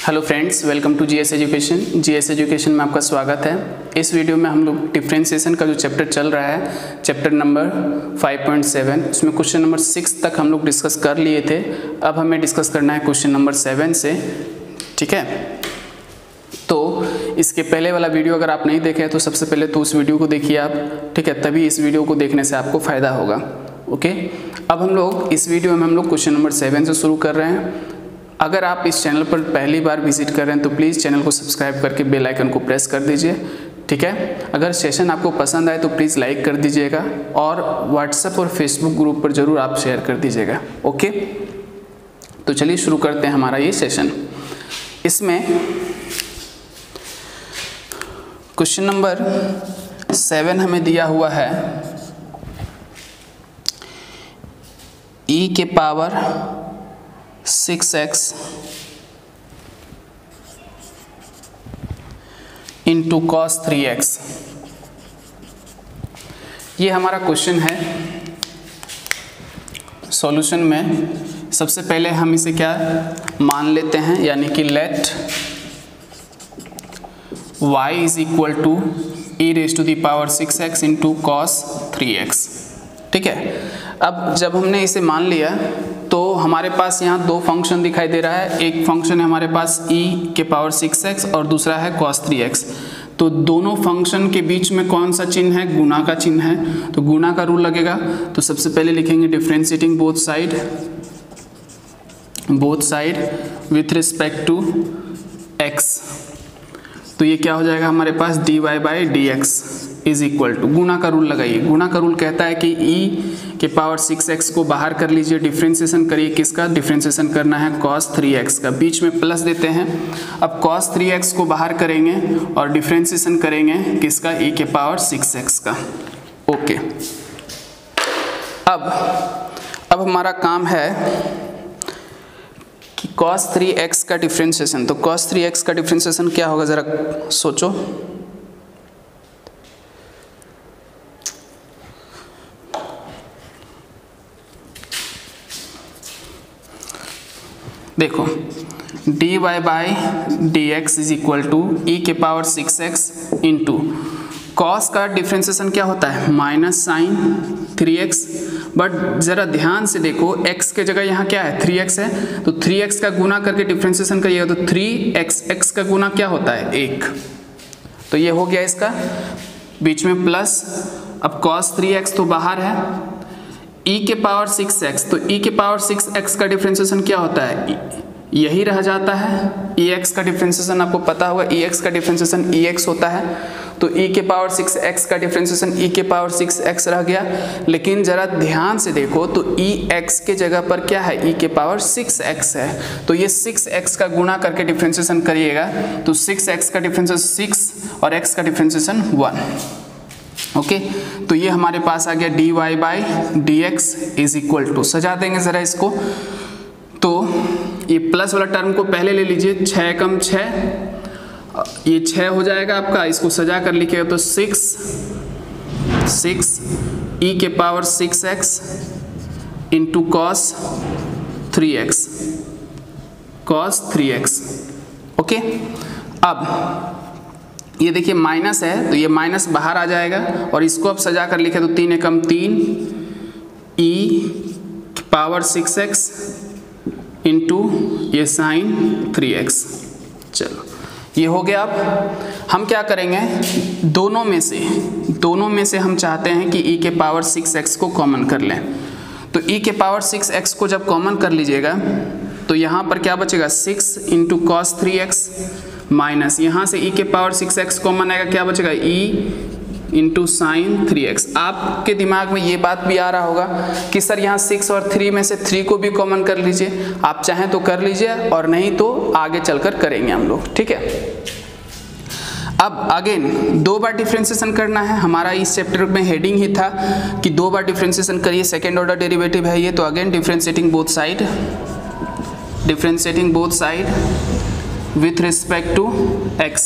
Hello friends, welcome to GS education. GS education में आपका स्वागत है। इस वीडियो में हम लोग डिफरेंशिएशन का जो चैप्टर चल रहा है, चैप्टर नंबर 5.7, उसमें क्वेश्चन नंबर 6 तक हम लोग डिस्कस कर लिए थे। अब हमें डिस्कस करना है क्वेश्चन नंबर 7 से, ठीक है। तो इसके पहले वाला वीडियो अगर आप नहीं देखे तो सबसे पहले तो उस वीडियो को देखिए आप, ठीक है, तभी इस वीडियो को देखने से आपको फ़ायदा होगा। ओके, अब हम लोग इस वीडियो में हम लोग क्वेश्चन नंबर 7 से शुरू कर रहे हैं। अगर आप इस चैनल पर पहली बार विजिट कर रहे हैं तो प्लीज़ चैनल को सब्सक्राइब करके बेल आइकन को प्रेस कर दीजिए, ठीक है। अगर सेशन आपको पसंद आए तो प्लीज़ लाइक कर दीजिएगा और व्हाट्सएप और फेसबुक ग्रुप पर ज़रूर आप शेयर कर दीजिएगा। ओके, तो चलिए शुरू करते हैं हमारा ये सेशन। इसमें क्वेश्चन नंबर 7 हमें दिया हुआ है e के power 6x into cos 3x। ये हमारा क्वेश्चन है। सॉल्यूशन में सबसे पहले हम इसे क्या मान लेते हैं, यानी कि let y is equal to e raise to the power 6x into cos 3x, ठीक है। अब जब हमने इसे मान लिया तो हमारे पास यहाँ दो फंक्शन दिखाई दे रहा है। एक फंक्शन है हमारे पास e के पावर 6x और दूसरा है cos 3x। तो दोनों फंक्शन के बीच में कौन सा चिन्ह है? गुणा का चिन्ह है, तो गुणा का रूल लगेगा। तो सबसे पहले लिखेंगे differentiating both side with respect to x। तो ये क्या हो जाएगा हमारे पास, dy by dx is equal to, गुणा का रूल लगाइए। गुणा का रूल कहता है कि e के पावर 6x को बाहर कर लीजिए, डिफ्रेंसिएशन करिए। किसका डिफ्रेंसिएशन करना है? cos 3x का। बीच में प्लस देते हैं। अब cos 3x को बाहर करेंगे और डिफ्रेंसिएशन करेंगे किसका? e के पावर 6x का। ओके, अब हमारा काम है कि cos 3x का डिफ्रेंसिएशन। तो cos 3x का डिफ्रेंसिएशन क्या होगा, ज़रा सोचो। देखो, dy by dx is equal to e के पावर 6x इंटू कॉस का डिफ्रेंसिएशन क्या होता है? Minus sign 3x। बट ज़रा ध्यान से देखो, x के जगह यहाँ क्या है? 3x है, तो 3x का गुना करके डिफ्रेंसिएशन करिएगा तो 3x का गुना क्या होता है? 1। तो ये हो गया इसका, बीच में प्लस। अब cos 3x तो बाहर है, e के पावर 6x, तो e के पावर 6x का डिफ्रेंसिएशन क्या होता है? यही रह जाता है। ex का डिफ्रेंसिएशन आपको पता होगा, ex का डिफ्रेंसिएशन ex होता है। तो e के पावर 6x का डिफ्रेंसिएशन e के पावर 6x रह गया। लेकिन ज़रा ध्यान से देखो तो ex के जगह पर क्या है? e के पावर 6x है। तो ये 6x का गुणा करके डिफ्रेंसिएशन करिएगा तो 6x का डिफ्रेंसिएशन 6 और x का डिफ्रेंसिएशन 1। ओके, तो ये हमारे पास आ गया dy by dx is equal to, सजा देंगे ज़रा इसको। तो ये प्लस वाला टर्म को पहले ले लीजिए, 6 कम 6, ये 6 हो जाएगा आपका। इसको सजा कर लिखिएगा तो 6 e के power 6x into cos 3x। Okay, अब ये देखिए माइनस है तो ये माइनस बाहर आ जाएगा और इसको अब सजा कर लिखे तो 3 एकम 3 e पावर 6x इंटू ये साइन 3x। चलो, ये हो गया। अब हम क्या करेंगे, दोनों में से हम चाहते हैं कि e के पावर 6x को कॉमन कर लें। तो e के पावर 6x को जब कॉमन कर लीजिएगा तो यहाँ पर क्या बचेगा? 6 इंटू कॉस 3x माइनस यहाँ से e के पावर 6x कॉमन आएगा, क्या बचेगा? e into sine 3x। आपके दिमाग में ये बात भी आ रहा होगा कि सर यहाँ 6 और 3 में से 3 को भी कॉमन कर लीजिए। आप चाहें तो कर लीजिए और नहीं तो आगे चलकर करेंगे हम लोग, ठीक है। अब अगेन 2 बार डिफ्रेंसिएशन करना है। हमारा इस चैप्टर में हेडिंग ही था कि 2 बार डिफ्रेंसिएशन करिए, सेकेंड ऑर्डर डेरिवेटिव है ये। तो again differentiating both side with respect to x।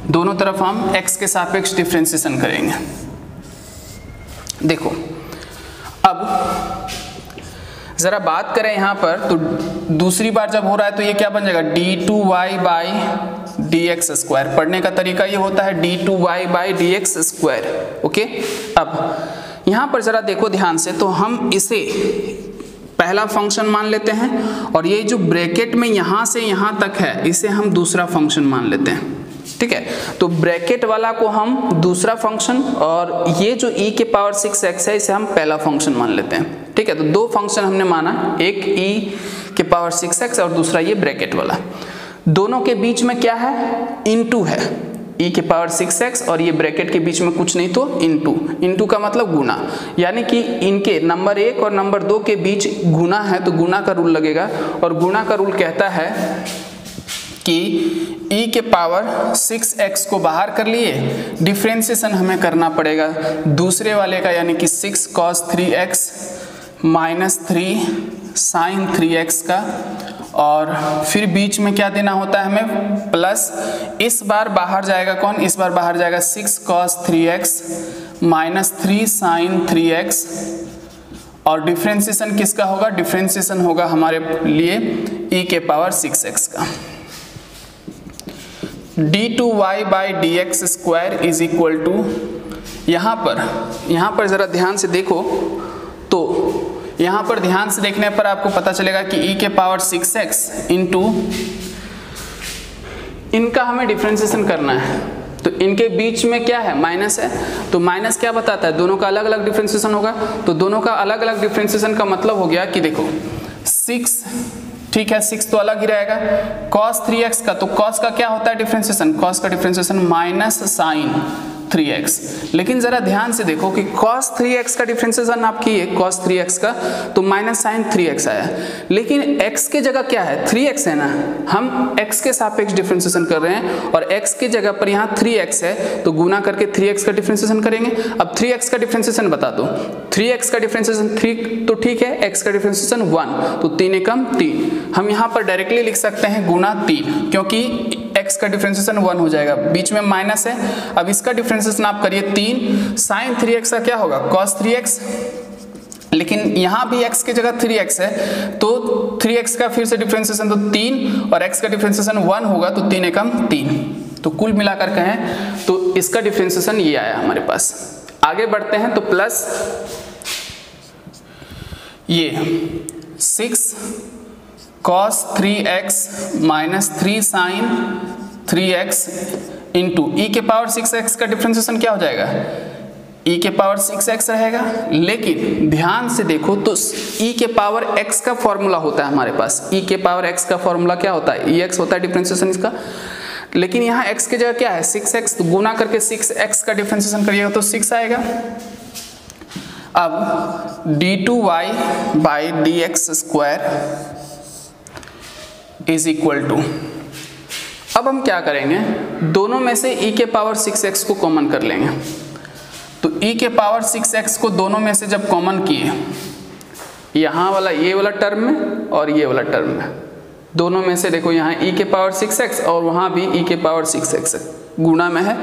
दोनों तरफ हम x के सापेक्ष डिफ्रेंसिएशन करेंगे। देखो, अब ज़रा बात करें यहाँ पर तो दूसरी बार जब हो रहा है तो ये क्या बन जाएगा d2y बाई dx स्क्वायर। पढ़ने का तरीका ये होता है d2y by dx square. Okay, अब यहाँ पर ज़रा देखो ध्यान से, तो हम इसे पहला फंक्शन मान लेते हैं और ये जो ब्रैकेट में यहाँ से यहाँ तक है इसे हम दूसरा फंक्शन मान लेते हैं। ठीक है, तो ब्रैकेट वाला को हम दूसरा फंक्शन और ये जो e के पावर 6x है इसे हम पहला फंक्शन मान लेते हैं। ठीक है, तो दो फंक्शन हमने माना, एक e के पावर 6x और दूसरा ये ब्रैकेट वाला। दोनों के बीच में क्या है, इनटू है, e के पावर 6x और ये ब्रैकेट के बीच में कुछ नहीं तो इनटू। इनटू का मतलब गुना, यानी कि इनके नंबर 1 और नंबर 2 के बीच गुना है तो गुना का रूल लगेगा। और गुना का रूल कहता है कि e के पावर 6x को बाहर कर लिए, डिफ्रेंशिएशन हमें करना पड़ेगा दूसरे वाले का, यानी कि 6 cos 3x minus 3 sin 3x का, और फिर बीच में क्या देना होता है हमें, प्लस। इस बार बाहर जाएगा कौन, इस बार बाहर जाएगा 6 cos 3x minus 3 sin 3x, और डिफ्रेंशिएशन किसका होगा, डिफ्रेंशिएशन होगा हमारे लिए e के पावर 6x का। d2y by dx square is equal to, यहाँ पर ज़रा ध्यान से देखो, तो यहाँ पर ध्यान से देखने पर आपको पता चलेगा कि e के पावर 6x इंटू, इनका हमें डिफ्रेंशिएशन करना है तो इनके बीच में क्या है, माइनस है, तो माइनस क्या बताता है, दोनों का अलग अलग डिफ्रेंशिएशन होगा। तो दोनों का अलग अलग डिफ्रेंशिएशन का मतलब हो गया कि देखो 6, ठीक है 6 तो अलग ही रहेगा, cos 3x का, तो cos का क्या होता है डिफ्रेंशिएशन, cos का डिफ्रेंशिएशन माइनस sin 3x। लेकिन जरा ध्यान से देखो कि cos 3x का डिफ्रेंशिएशन आप किए, cos 3x का, तो माइनस sin 3x आया, लेकिन x के जगह क्या है, 3x है ना, हम x के सापेक्ष डिफ्रेंशिएशन कर रहे हैं और x की जगह पर यहाँ 3x है तो गुना करके 3x का डिफ्रेंशिएशन करेंगे। अब 3x का डिफ्रेंशिएशन बता दो, 3x का डिफ्रेंशिएशन 3 तो ठीक है, x का डिफ्रेंशिएशन 1 तो 3 एकम 3। हम यहाँ पर डायरेक्टली लिख सकते हैं गुना 3, क्योंकि x का डिफ्रेंशिएशन 1 हो जाएगा, बीच में माइनस है। अब इसका डिफ्रेंशिएशन आप करिए 3 sin 3x का क्या होगा, cos 3x, लेकिन यहाँ भी x की जगह 3x है तो 3x का फिर से डिफ्रेंशिएशन तो 3 और x का डिफ्रेंशिएशन 1 होगा तो 3 एकम 3। तो कुल मिलाकर कहें तो इसका डिफ्रेंशिएशन ये आया हमारे पास। आगे बढ़ते हैं तो प्लस ये 6 cos 3x minus 3 sin 3x into e के पावर 6x का डिफ्रेंशिएशन क्या हो जाएगा, e के पावर 6x रहेगा। लेकिन ध्यान से देखो तो e के पावर x का फॉर्मूला होता है हमारे पास, e के पावर x का फॉर्मूला क्या होता है, ex होता है डिफ्रेंशिएशन इसका, लेकिन यहाँ x की जगह क्या है 6x, तो गुना करके 6x का डिफ्रेंशिएशन करिएगा तो 6 आएगा। अब d2y by dx square is equal to, अब हम क्या करेंगे, दोनों में से e के पावर 6x को कॉमन कर लेंगे। तो e के पावर 6x को दोनों में से जब कॉमन किए, यहाँ वाला ये वाला टर्म में और ये वाला टर्म में, दोनों में से देखो यहाँ e के पावर 6x और वहाँ भी e के पावर 6x गुणा में है,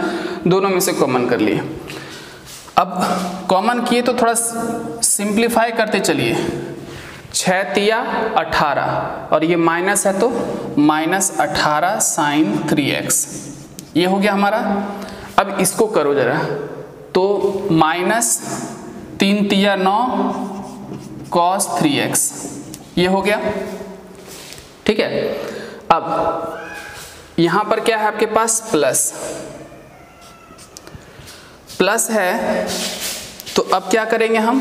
दोनों में से कॉमन कर लिए। अब कॉमन किए तो थोड़ा सिंप्लीफाई करते चलिए, 6 तिया 18 और ये माइनस है तो माइनस 18 sin 3x, ये हो गया हमारा। अब इसको करो जरा, तो माइनस 3 तिया 9 cos 3x, ये हो गया, ठीक है। अब यहाँ पर क्या है आपके पास, प्लस है, तो अब क्या करेंगे हम,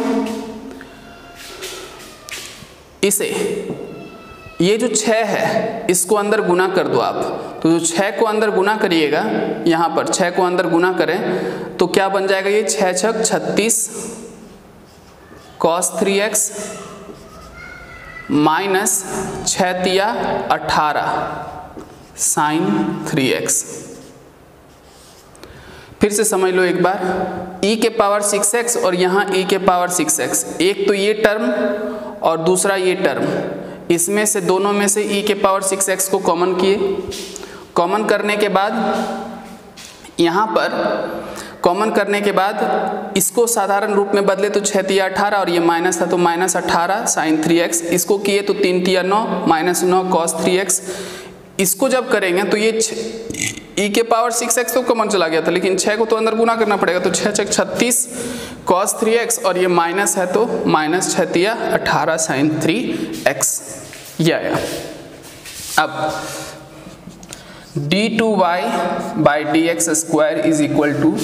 इसे ये जो 6 है इसको अंदर गुना कर दो आप, तो जो 6 को अंदर गुना करिएगा, यहाँ पर 6 को अंदर गुना करें तो क्या बन जाएगा, ये 6 छक 36 cos 3x माइनस 6 तिया 18 sin 3x। फिर से समझ लो एक बार, e के पावर 6x और यहाँ e के पावर 6x, एक तो ये टर्म और दूसरा ये टर्म, इसमें से दोनों में से e के पावर 6x को कॉमन किए। कॉमन करने के बाद यहाँ पर कॉमन करने के बाद इसको साधारण रूप में बदले तो 6 तिया 18 और ये माइनस था तो -18 sin 3x, इसको किए तो 3 तिया 9 -9 cos 3x। इसको जब करेंगे तो ये e के पावर 6x तो कॉमन चला गया था, लेकिन 6 को तो अंदर गुना करना पड़ेगा, तो 6 6 36 cos 3x और ये माइनस है तो -6 तिया 18 sin 3x ये आया। अब d2y by dx square is equal to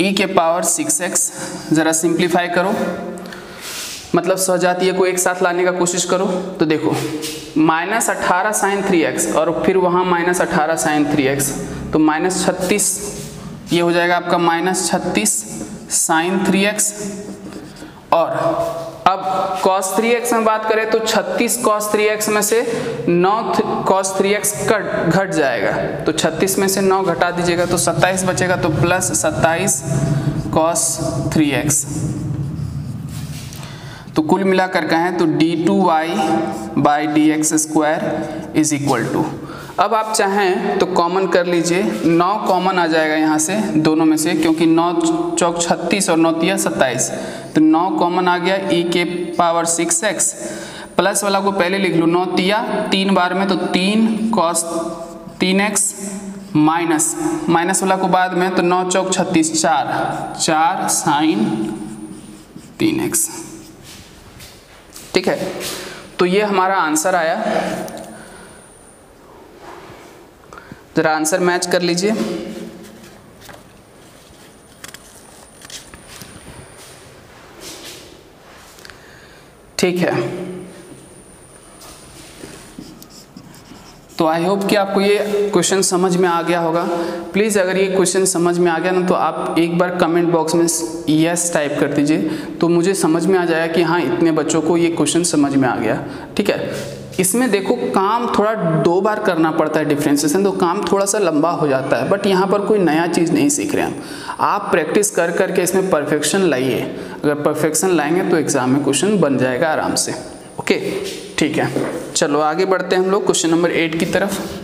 e के पावर 6x। ज़रा सिंप्लीफाई करो, मतलब सजातीय को एक साथ लाने का कोशिश करो। तो देखो -18 sin 3x और फिर वहाँ -18 sin 3x, तो -36 ये हो जाएगा आपका -36 sin 3x। और अब cos 3x में बात करें तो 36 cos 3x में से 9 cos 3x घट जाएगा, तो 36 में से 9 घटा दीजिएगा तो 27 बचेगा, तो प्लस 27 cos 3x। तो कुल मिलाकर कहें तो d2y by dx square is equal to, अब आप चाहें तो कॉमन कर लीजिए, 9 कॉमन आ जाएगा यहाँ से दोनों में से, क्योंकि 9 चौक 36 और 9 तिया 27, तो 9 कॉमन आ गया e के पावर 6x। प्लस वाला को पहले लिख लो, 9 तिया 3 बार में तो 3 cos 3x माइनस वाला को बाद में, तो 9 चौक 36 4 sin 3x। ठीक है, तो ये हमारा आंसर आया। जरा आंसर मैच कर लीजिए। ठीक है, तो आई होप कि आपको ये क्वेश्चन समझ में आ गया होगा। प्लीज़ अगर ये क्वेश्चन समझ में आ गया ना तो आप एक बार कमेंट बॉक्स में यस टाइप कर दीजिए, तो मुझे समझ में आ जाएगा कि हाँ इतने बच्चों को ये क्वेश्चन समझ में आ गया। ठीक है, इसमें देखो काम थोड़ा 2 बार करना पड़ता है डिफ्रेंशिएशन, तो काम थोड़ा सा लंबा हो जाता है, बट यहाँ पर कोई नया चीज़ नहीं सीख रहे हैं आप प्रैक्टिस कर करके इसमें परफेक्शन लाइए। अगर परफेक्शन लाएंगे तो एग्जाम में क्वेश्चन बन जाएगा आराम से। ओके, ठीक है, चलो आगे बढ़ते हैं हम लोग क्वेश्चन नंबर 8 की तरफ।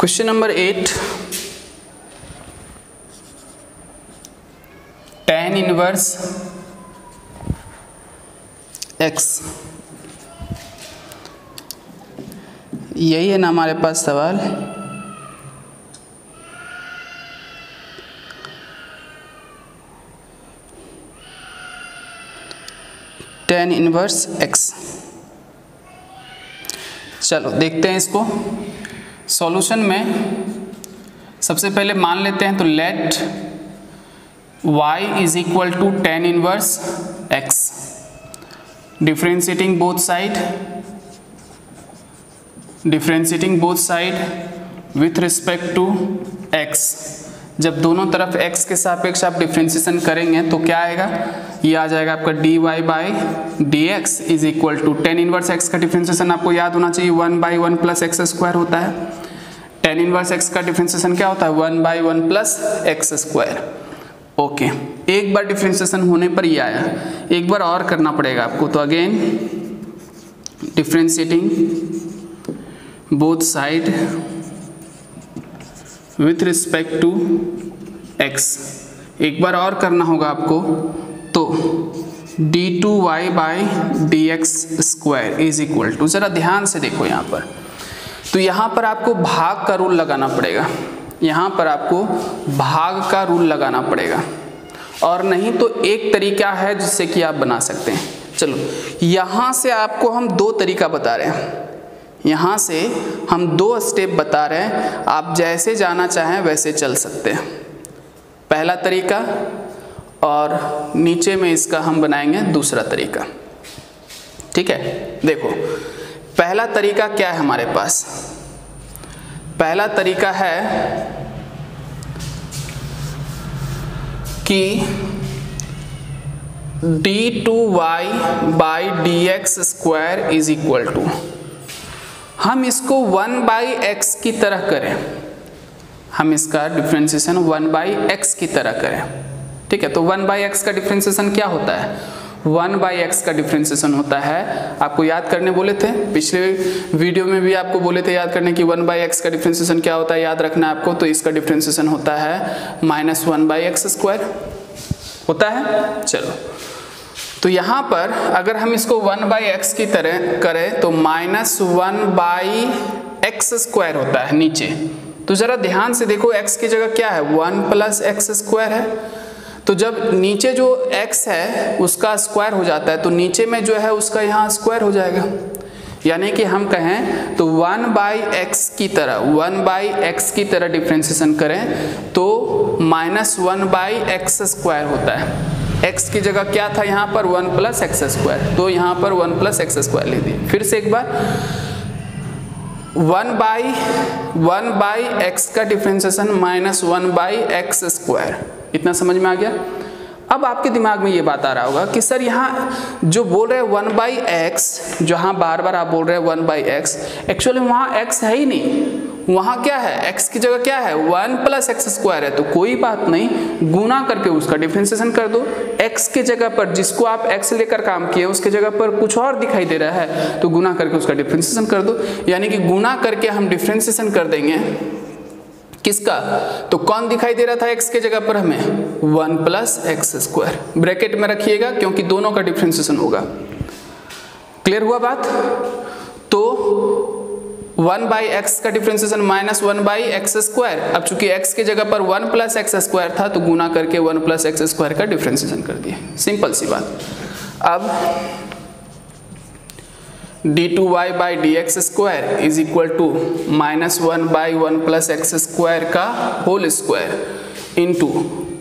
Question number 8, tan inverse x, यही है ना हमारे पास सवाल। tan inverse x। चलो देखते हैं इसको। सॉल्यूशन में सबसे पहले मान लेते हैं, तो let y is equal to tan inverse x, differentiating both side with respect to x। जब दोनों तरफ x के सापेक्ष आप डिफ्रेंशिएशन करेंगे तो क्या आएगा, ये आ जाएगा आपका dy by dx is equal to tan inverse x का डिफ्रेंशिएशन आपको याद होना चाहिए 1/1 प्लस x स्क्वायर होता है। tan इनवर्स x का डिफ्रेंशिएशन क्या होता है 1/1 प्लस x स्क्वायर। ओके, एक बार डिफ्रेंशिएशन होने पर ये आया, एक बार और करना पड़ेगा आपको, तो again differentiating both side with respect to x, एक बार और करना होगा आपको, तो d2y by dx square is equal to, जरा ध्यान से देखो यहाँ पर, तो यहाँ पर आपको भाग का रूल लगाना पड़ेगा, यहाँ पर आपको भाग का रूल लगाना पड़ेगा, और नहीं तो एक तरीका है जिससे कि आप बना सकते हैं। चलो यहाँ से आपको हम 2 तरीका बता रहे हैं, यहाँ से हम 2 स्टेप बता रहे हैं, आप जैसे जाना चाहें वैसे चल सकते हैं। पहला तरीका, और नीचे में इसका हम बनाएंगे दूसरा तरीका। ठीक है, देखो पहला तरीका क्या है हमारे पास, पहला तरीका है कि d2y by dx square is equal to, हम इसको 1/x की तरह करें, हम इसका डिफ्रेंसिएशन 1/x की तरह करें, ठीक है। तो 1/x का डिफ्रेंसिएशन क्या होता है? 1/x का डिफ्रेंसिएशन होता है, आपको याद करने बोले थे पिछले वीडियो में भी, आपको बोले थे याद करने की 1/x का डिफ्रेंसिएशन क्या होता है, याद रखना है आपको। तो इसका डिफ्रेंसिएशन होता है -1/x² होता है। चलो, तो यहाँ पर अगर हम इसको 1/x की तरह करें तो -1/x² होता है नीचे। तो जरा ध्यान से देखो, x की जगह क्या है, 1 + x² है। तो जब नीचे जो x है उसका स्क्वायर हो जाता है तो नीचे में जो है उसका यहाँ स्क्वायर हो जाएगा। यानी कि हम कहें तो 1/x की तरह डिफ्रेंसिएशन करें तो -1/x² होता है। x की जगह क्या था यहाँ पर 1 + x², तो यहाँ पर 1 + x² लिख दिए। फिर से एक बार 1/x का डिफ्रेंसिएशन -1/x², इतना समझ में आ गया। अब आपके दिमाग में ये बात आ रहा होगा कि सर यहाँ जो बोल रहे हैं 1/x, जहाँ बार बार आप बोल रहे हैं 1/x, एक्चुअली वहाँ x है ही नहीं, वहाँ क्या है, x की जगह क्या है 1 + x² है। तो कोई बात नहीं, गुना करके उसका डिफ्रेंसिएशन कर दो। x की जगह पर जिसको आप x लेकर काम किए उसके जगह पर कुछ और दिखाई दे रहा है तो गुना करके उसका डिफ्रेंसिएशन कर दो। यानी कि गुना करके हम डिफ्रेंसिएशन कर देंगे किसका, तो कौन दिखाई दे रहा था x के जगह पर हमें 1 + x², ब्रैकेट में रखिएगा क्योंकि दोनों का डिफ्रेंसिएशन होगा। क्लियर हुआ बात? तो 1/x का डिफ्रेंसिएशन -1/x²। अब चूंकि x की जगह पर 1 + x² था तो गुना करके 1 + x² का डिफ्रेंसिएशन कर दिए, सिंपल सी बात। अब d2y/dx² is equal to -1/1 + x² का होल स्क्वायर इंटू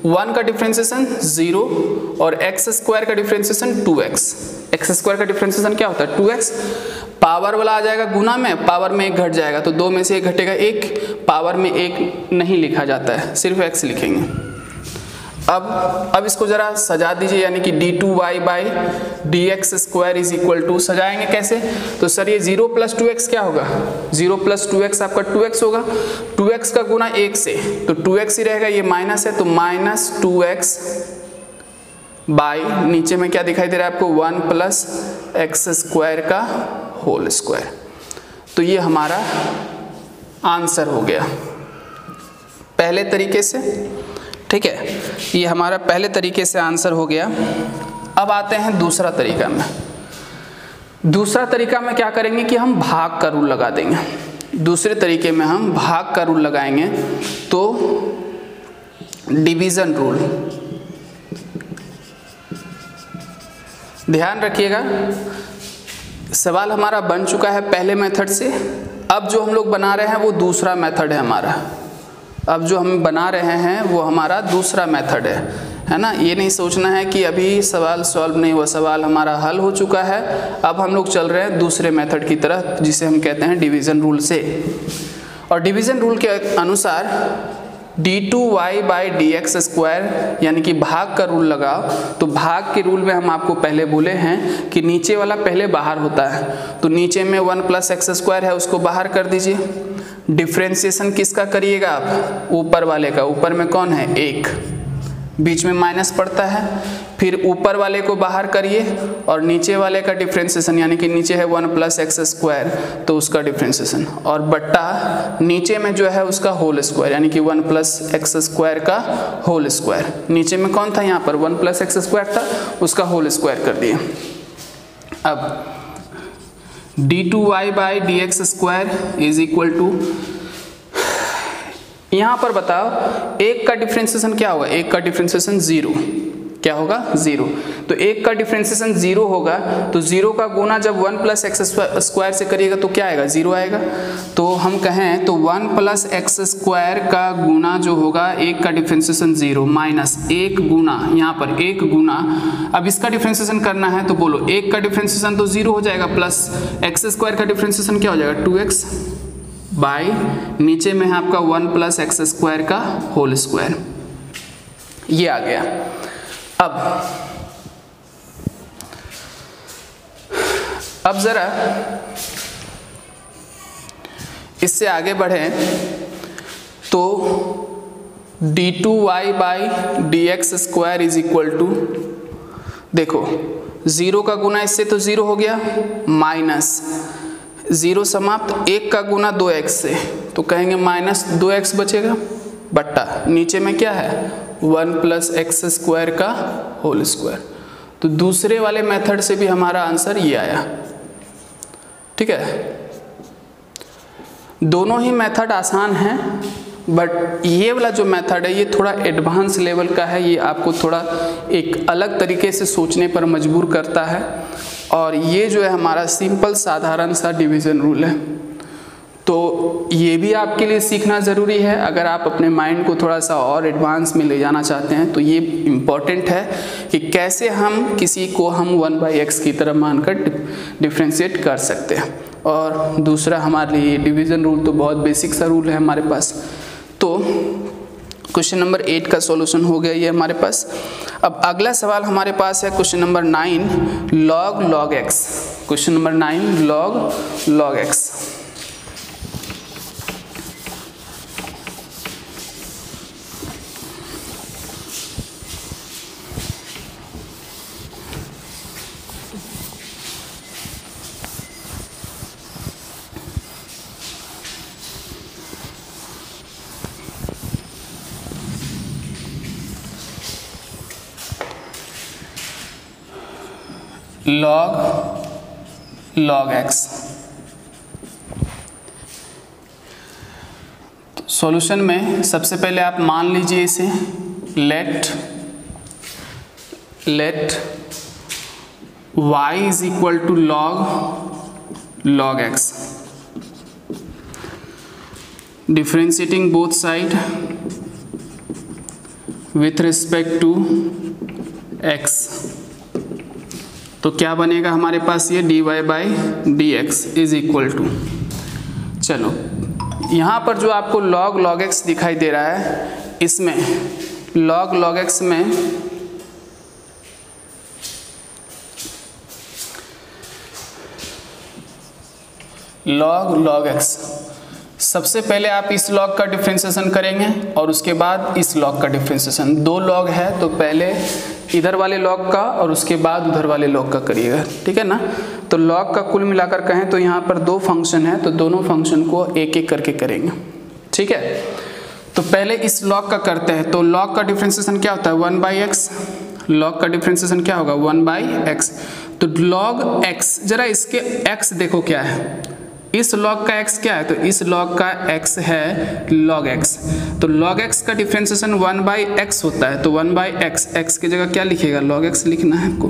1 का डिफ्रेंसिएशन 0 और x² का डिफ्रेंसिएशन 2x। x² का डिफ्रेंसिएशन क्या होता है 2x, पावर वाला आ जाएगा गुना में, पावर में 1 घट जाएगा तो 2 में से 1 घटेगा 1, पावर में 1 नहीं लिखा जाता है, सिर्फ x लिखेंगे। अब इसको जरा सजा दीजिए, यानी कि d2y/dx² इज इक्वल टू, सजाएंगे कैसे, तो सर ये 0 + 2x क्या होगा, 0 + 2x आपका 2x होगा, 2x का गुना 1 से तो 2x ही रहेगा, ये माइनस है तो -2x बाई नीचे में क्या दिखाई दे रहा है आपको 1 + x² का होल स्क्वायर। तो ये हमारा आंसर हो गया पहले तरीके से, ठीक है, ये हमारा पहले तरीके से आंसर हो गया। अब आते हैं दूसरा तरीका में। दूसरा तरीका में क्या करेंगे कि हम भाग का रूल लगा देंगे। दूसरे तरीके में हम भाग का रूल लगाएंगे तो डिवीजन रूल, ध्यान रखिएगा सवाल हमारा बन चुका है पहले मेथड से, अब जो हम लोग बना रहे हैं वो दूसरा मेथड है हमारा। अब जो हम बना रहे हैं वो हमारा दूसरा मेथड है ना। ये नहीं सोचना है कि अभी सवाल सॉल्व नहीं हुआ, सवाल हमारा हल हो चुका है, अब हम लोग चल रहे हैं दूसरे मेथड की तरह जिसे हम कहते हैं डिवीज़न रूल से। और डिवीज़न रूल के अनुसार d2y/dx² यानी कि भाग का रूल लगाओ। तो भाग के रूल में हम आपको पहले बोले हैं कि नीचे वाला पहले बाहर होता है, तो नीचे में 1 + x² है उसको बाहर कर दीजिए। डिफ्रेंसिएशन किसका करिएगा आप, ऊपर वाले का, ऊपर में कौन है 1, बीच में माइनस पड़ता है, फिर ऊपर वाले को बाहर करिए और नीचे वाले का डिफ्रेंसिएशन, यानी कि नीचे है 1 + x² तो उसका डिफ्रेंसिएशन, और बट्टा नीचे में जो है उसका होल स्क्वायर यानी कि 1 + x² का होल स्क्वायर। नीचे में कौन था यहाँ पर 1 + x² था, उसका होल स्क्वायर कर दिए। अब d2y/dx² इज इक्वल टू, यहाँ पर बताओ एक का डिफ्रेंसिएशन क्या होगा, एक का डिफ्रेंसिएशन 0, क्या होगा 0, तो एक का डिफ्रेंसिएशन 0 होगा तो 0 का गुना जब 1 + x² से करिएगा तो क्या आएगा 0 आएगा। तो हम कहें तो 1 + x² का गुना जो होगा एक का डिफ्रेंसिएशन 0 माइनस 1 गुना, यहाँ पर 1 गुना, अब इसका डिफ्रेंसिएशन करना है तो बोलो एक का डिफ्रेंसिएशन तो 0 हो जाएगा प्लस x² का डिफ्रेंसिएशन क्या हो जाएगा 2x बाई नीचे में है आपका 1 + x² का होल स्क्वायर, ये आ गया। अब जरा इससे आगे बढ़ें तो d2y by d x square is equal to, देखो 0 का गुना इससे तो 0 हो गया, माइनस 0 समाप्त, 1 का गुना 2x से तो कहेंगे माइनस 2x बचेगा, बट्टा नीचे में क्या है 1 प्लस एक्स स्क्वायर का होल स्क्वायर। तो दूसरे वाले मेथड से भी हमारा आंसर ये आया। ठीक है, दोनों ही मेथड आसान हैं, बट ये वाला जो मेथड है ये थोड़ा एडवांस लेवल का है, ये आपको थोड़ा एक अलग तरीके से सोचने पर मजबूर करता है। और ये जो है हमारा सिंपल साधारण सा डिवीज़न रूल है, तो ये भी आपके लिए सीखना ज़रूरी है। अगर आप अपने माइंड को थोड़ा सा और एडवांस में ले जाना चाहते हैं तो ये इम्पॉर्टेंट है कि कैसे हम किसी को हम 1/x की तरह मानकर डिफ्रेंशिएट कर सकते हैं। और दूसरा हमारे लिए डिवीज़न रूल तो बहुत बेसिक सा रूल है हमारे पास। तो क्वेश्चन नंबर 8 का सॉल्यूशन हो गया ये हमारे पास। अब अगला सवाल हमारे पास है question number 9 log x। Question number 9 log x। log x। तो सॉल्यूशन में सबसे पहले आप मान लीजिए इसे let y is equal to log x, differentiating both side with respect to x। तो क्या बनेगा हमारे पास ये dy by d x is equal to, चलो यहाँ पर जो आपको log x दिखाई दे रहा है, इसमें log x में log x सबसे पहले आप इस लॉग का डिफ्रेंशिएशन करेंगे और उसके बाद इस लॉग का डिफ्रेंशिएशन। 2 लॉग है तो पहले इधर वाले लॉग का और उसके बाद उधर वाले लॉग का करिएगा, ठीक है ना। तो लॉग का कुल मिलाकर कहें तो यहाँ पर 2 फंक्शन है, तो दोनों फंक्शन को एक एक करके करेंगे, ठीक है। तो पहले इस लॉग का करते हैं। तो लॉग का डिफ्रेंशिएशन क्या होता है 1/x, लॉग का डिफ्रेंशिएशन क्या होगा 1/x। तो log x, जरा इसके x देखो क्या है, इस log का x क्या है, तो इस log का x है log x। तो log x का डिफ्रेंशिएशन 1/x होता है, तो 1/x, x की जगह क्या लिखेगा log x लिखना है आपको।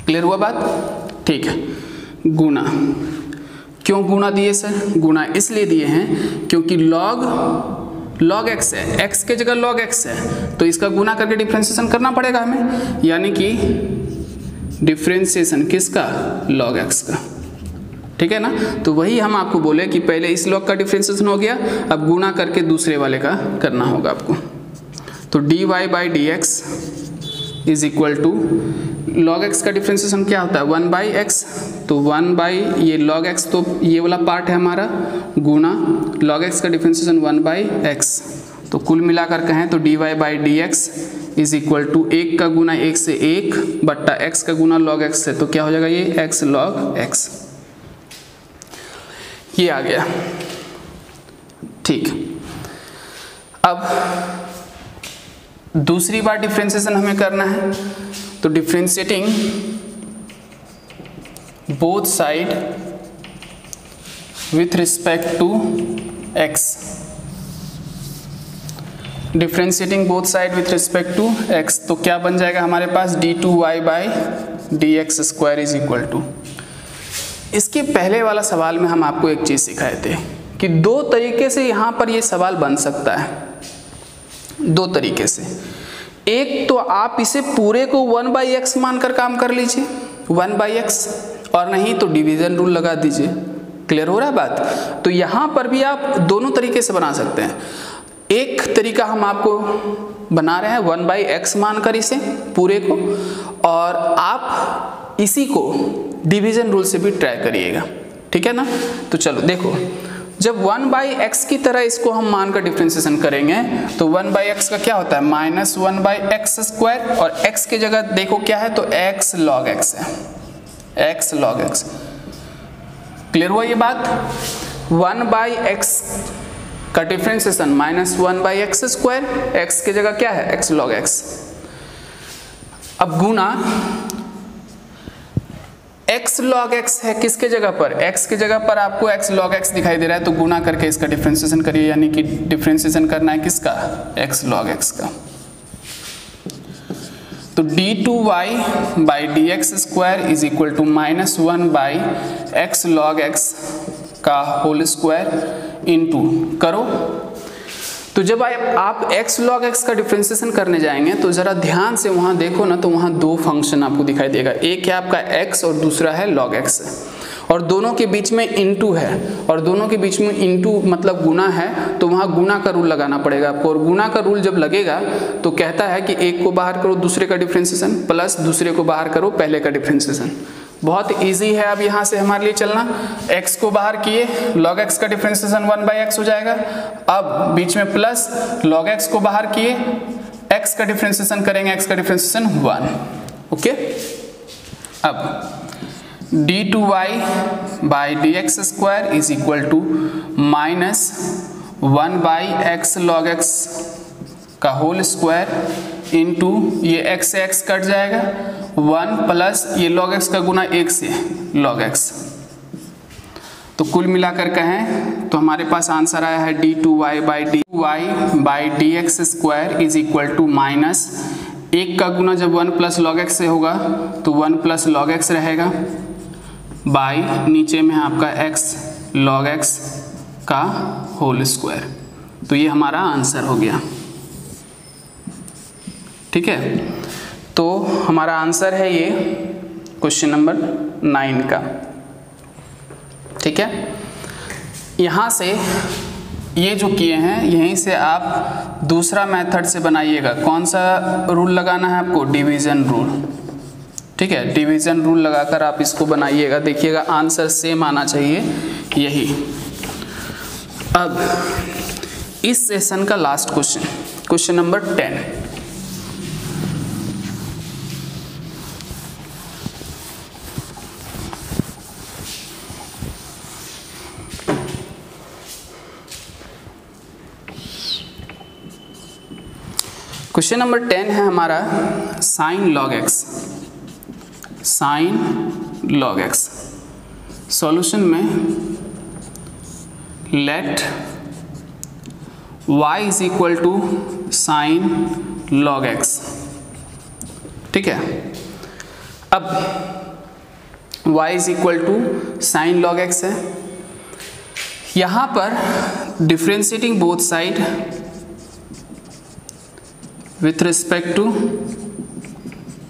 क्लियर हुआ बात, ठीक है। गुना, क्यों गुना दिए सर? गुना इसलिए दिए हैं क्योंकि log x है, x के जगह log x है, तो इसका गुना करके डिफ्रेंशिएशन करना पड़ेगा हमें, यानी कि डिफ्रेंशिएशन किसका log x का, ठीक है ना। तो वही हम आपको बोले कि पहले इस लॉग का डिफ्रेंशिएशन हो गया, अब गुना करके दूसरे वाले का करना होगा आपको। तो dy by d x is equal to log x का डिफ्रेंशिएशन क्या होता है 1/x, तो 1 ये log x, तो ये वाला पार्ट है हमारा, गुना log x का डिफ्रेंशिएशन 1/x। तो कुल मिलाकर कहें तो dy by d x is equal to 1 का गुना 1 से 1 बट्टा x का गुना log x से, तो क्या हो जाएगा ये x log x, ये आ गया, ठीक। अब दूसरी बार डिफ्रेंशिएशन हमें करना है, तो differentiating both side with respect to x, differentiating both side with respect to x, तो क्या बन जाएगा हमारे पास d2y by d x square is equal to. इसके पहले वाला सवाल में हम आपको एक चीज़ सिखाए थे कि 2 तरीके से यहाँ पर ये सवाल बन सकता है, 2 तरीके से। एक तो आप इसे पूरे को 1/x मानकर काम कर लीजिए 1/x, और नहीं तो डिवीजन रूल लगा दीजिए। क्लियर हो रहा है बात? तो यहाँ पर भी आप दोनों तरीके से बना सकते हैं। एक तरीका हम आपको बना रहे हैं 1/x मानकर इसे पूरे को, और आप इसी को डिवीजन रूल से भी ट्राई करिएगा, ठीक है ना। तो चलो देखो, जब 1/x की तरह इसको हम मान कर डिफ्रेंसिएशन करेंगे तो 1/x का क्या होता है -1/x², और x की जगह देखो क्या है तो x log x है, x log x। क्लियर हुआ ये बात? 1/x का डिफ्रेंसिएशन -1/x², x की जगह क्या है x log x। अब गुना x log x है किसके जगह पर, x की जगह पर आपको x log x दिखाई दे रहा है, तो गुना करके इसका डिफ्रेंसिएशन करिए, यानी कि डिफ्रेंसिएशन करना है किसका, x log x का। तो d2y/dx² is equal to -1/x log x का होल स्क्वायर इंटू करो। तो जब आप x log x का डिफ्रेंसिएशन करने जाएंगे तो ज़रा ध्यान से वहाँ देखो ना, तो वहाँ दो फंक्शन आपको दिखाई देगा, एक है आपका x और दूसरा है log x, और दोनों के बीच में इंटू है, और दोनों के बीच में इंटू मतलब गुना है, तो वहाँ गुना का रूल लगाना पड़ेगा आपको। और गुना का रूल जब लगेगा तो कहता है कि एक को बाहर करो दूसरे का डिफ्रेंसिएशन, प्लस दूसरे को बाहर करो पहले का डिफ्रेंसिएशन। बहुत इजी है अब यहाँ से हमारे लिए चलना। x को बाहर किए, log x का डिफ्रेंसिएशन 1/x हो जाएगा। अब बीच में प्लस log x को बाहर किए, x का डिफ्रेंसिएशन करेंगे, x का डिफ्रेंसिएशन 1। ओके, अब d2y/dx² is equal to -1/x log x का होल स्क्वायर इंटू ये x से x कट जाएगा, 1 प्लस ये log x का गुना 1 से log x। तो कुल मिलाकर कहें तो हमारे पास आंसर आया है d2y/dx² इज इक्वल टू -1 का गुना जब 1 प्लस log x से होगा तो 1 प्लस log x रहेगा, बाई नीचे में आपका x log x का होल स्क्वायर। तो ये हमारा आंसर हो गया। ठीक है, तो हमारा आंसर है ये क्वेश्चन नंबर 9 का। ठीक है, यहाँ से ये जो किए हैं यहीं से आप दूसरा मेथड से बनाइएगा। कौन सा रूल लगाना है आपको, डिवीजन रूल। ठीक है, डिवीजन रूल लगाकर आप इसको बनाइएगा, देखिएगा आंसर सेम आना चाहिए यही। अब इस सेशन का last question, question number 10। Question number 10 है हमारा sin log x। sin log x solution में let y is equal to sin log x। ठीक है, अब y is equal to sin log x है। यहाँ पर differentiating both side with respect to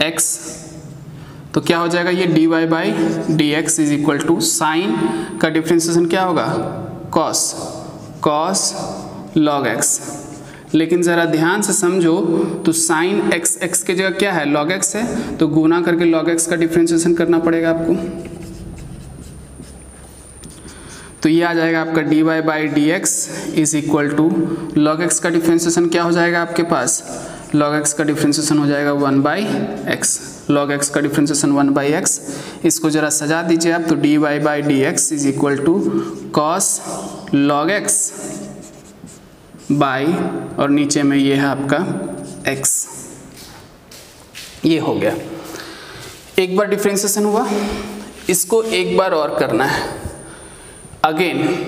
x, तो क्या हो जाएगा ये dy/dx is equal to sine का डिफ्रेंशिएशन क्या होगा cos log x। लेकिन ज़रा ध्यान से समझो तो साइन x की जगह क्या है log x है, तो गुना करके log x का डिफ्रेंशिएशन करना पड़ेगा आपको। तो ये आ जाएगा आपका dy/dx is equal to log x का डिफ्रेंशिएशन क्या हो जाएगा आपके पास, log x का डिफ्रेंशिएशन हो जाएगा 1/x। log x का डिफ्रेंशिएशन 1/x, इसको जरा सजा दीजिए आप, तो dy/dx is equal to cos log x by, और नीचे में ये है आपका x। ये हो गया, एक बार डिफ्रेंशिएशन हुआ, इसको एक बार और करना है। Again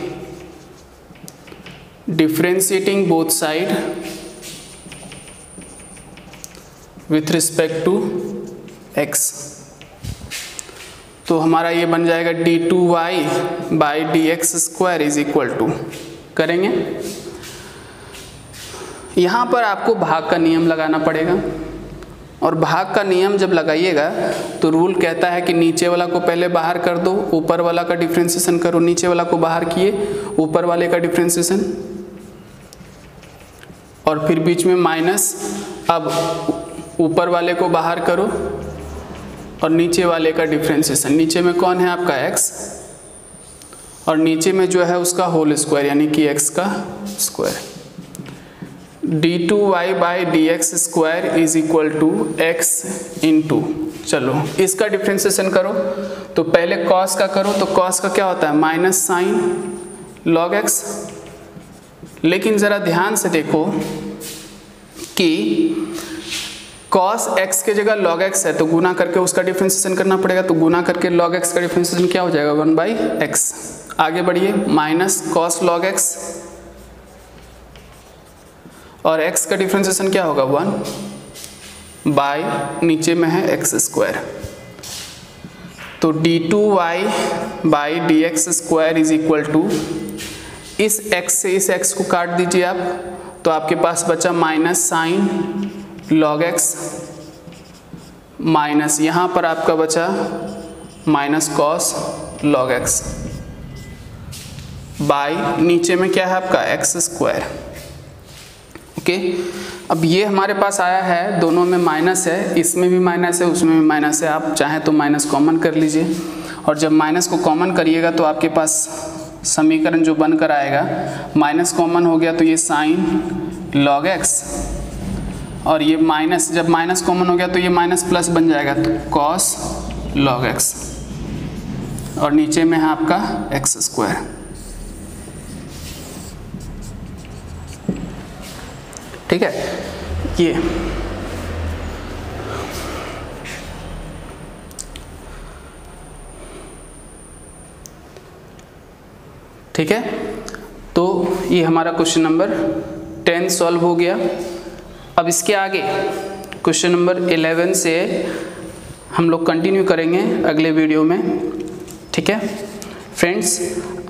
differentiating both side with respect to x, तो हमारा ये बन जाएगा d2y/dx² इज इक्वल टू, करेंगे यहाँ पर आपको भाग का नियम लगाना पड़ेगा, और भाग का नियम जब लगाइएगा तो रूल कहता है कि नीचे वाला को पहले बाहर कर दो, ऊपर वाला का डिफ्रेंशिएशन करो। नीचे वाला को बाहर किए, ऊपर वाले का डिफ्रेंशिएशन, और फिर बीच में माइनस। अब ऊपर वाले को बाहर करो और नीचे वाले का डिफ्रेंशिएशन। नीचे में कौन है आपका x, और नीचे में जो है उसका होल स्क्वायर यानी कि x का square. d2y/dx² is equal to x into, चलो इसका डिफ्रेंसिएशन करो तो पहले cos का करो तो cos का क्या होता है माइनस साइन log x। लेकिन ज़रा ध्यान से देखो कि cos x के जगह log x है तो गुना करके उसका डिफ्रेंसिएशन करना पड़ेगा, तो गुना करके log x का डिफ्रेंसिएशन क्या हो जाएगा 1/x। आगे बढ़िए, माइनस cos log x और x का डिफ्रेंसिएशन क्या होगा 1 बाय नीचे में है x²। तो d2y/dx² इज इक्वल टू, इस x से इस x को काट दीजिए आप, तो आपके पास बचा minus sine log x minus यहाँ पर आपका बचा minus cos log x by नीचे में क्या है आपका x²। ओके, अब ये हमारे पास आया है, दोनों में माइनस है, इसमें भी माइनस है उसमें भी माइनस है, आप चाहें तो माइनस कॉमन कर लीजिए। और जब माइनस को कॉमन करिएगा तो आपके पास समीकरण जो बनकर आएगा, माइनस कॉमन हो गया तो ये साइन log x और ये माइनस, जब माइनस कॉमन हो गया तो ये माइनस प्लस बन जाएगा तो cos log x और नीचे में है आपका x²। ठीक है, ये ठीक है, तो ये हमारा क्वेश्चन नंबर 10 सॉल्व हो गया। अब इसके आगे क्वेश्चन नंबर 11 से हम लोग कंटिन्यू करेंगे अगले वीडियो में। ठीक है फ्रेंड्स,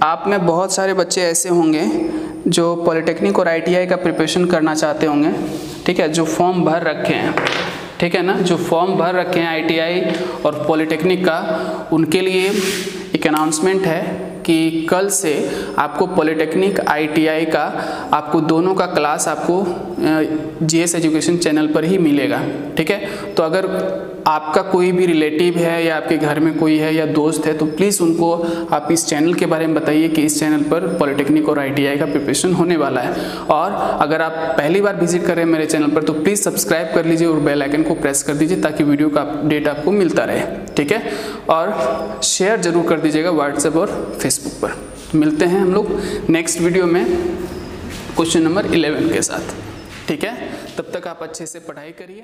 आप में बहुत सारे बच्चे ऐसे होंगे जो पॉलिटेक्निक और आईटीआई का प्रिपरेशन करना चाहते होंगे। ठीक है, जो फॉर्म भर रखे हैं, ठीक है ना, जो फॉर्म भर रखे हैं आईटीआई और पॉलिटेक्निक का, उनके लिए एक अनाउंसमेंट है कि कल से आपको पॉलिटेक्निक आईटीआई का आपको दोनों का क्लास आपको जीएस एजुकेशन चैनल पर ही मिलेगा। ठीक है, तो अगर आपका कोई भी रिलेटिव है या आपके घर में कोई है या दोस्त है तो प्लीज़ उनको आप इस चैनल के बारे में बताइए कि इस चैनल पर पॉलिटेक्निक और आईटीआई का प्रिपरेशन होने वाला है। और अगर आप पहली बार विजिट कर रहे हैं मेरे चैनल पर तो प्लीज़ सब्सक्राइब कर लीजिए और बेल आइकन को प्रेस कर दीजिए ताकि वीडियो का अपडेट आपको मिलता रहे। ठीक है, और शेयर ज़रूर कर दीजिएगा व्हाट्सएप और फेसबुक पर। मिलते हैं हम लोग नेक्स्ट वीडियो में क्वेश्चन नंबर 11 के साथ। ठीक है, तब तक आप अच्छे से पढ़ाई करिए।